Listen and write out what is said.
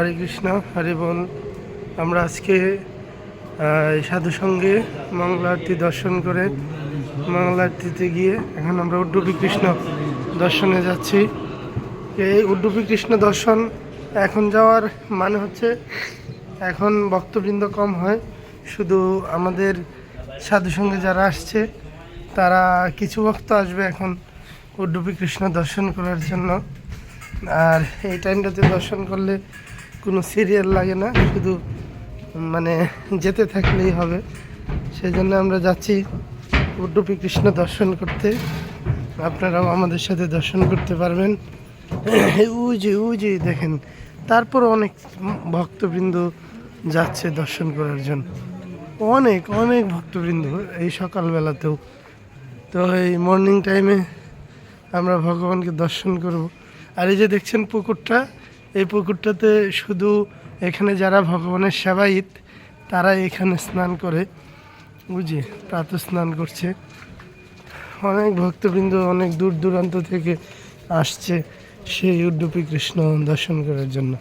হরে কৃষ্ণ, হরে বল। আমরা আজকে সাধু সঙ্গে মঙ্গলা আরতি দর্শন করে মঙ্গলা আরতিতে গিয়ে এখন আমরা উড্ডুপি কৃষ্ণ দর্শনে যাচ্ছি। এই উড্ডুপি কৃষ্ণ দর্শন এখন যাওয়ার মানে হচ্ছে এখন ভক্তবৃন্দ কম হয়, শুধু আমাদের সাধু সঙ্গে যারা আসছে তারা কিছু ভক্ত আসবে এখন উড্ডুপি কৃষ্ণ দর্শন করার জন্য। আর এই টাইমটাতে দর্শন করলে কোনো সিরিয়াল লাগে না, শুধু মানে যেতে থাকলেই হবে। সেই জন্য আমরা যাচ্ছি উড্ডুপি কৃষ্ণ দর্শন করতে। আপনারাও আমাদের সাথে দর্শন করতে পারবেন। উজি দেখেন, তারপর অনেক ভক্তবৃন্দ যাচ্ছে দর্শন করার জন্য, অনেক অনেক ভক্তবৃন্দ এই সকালবেলাতেও। তো এই মর্নিং টাইমে আমরা ভগবানকে দর্শন করব। আর এই যে দেখছেন পুকুরটা, এই পুকুরটাতে শুধু এখানে যারা ভগবানের সেবায়িত তারা এখানে স্নান করে, বুঝি প্রাত স্নান করছে। অনেক ভক্তবৃন্দ অনেক দূর দূরান্ত থেকে আসছে সেই উড্ডুপি কৃষ্ণ দর্শন করার জন্য।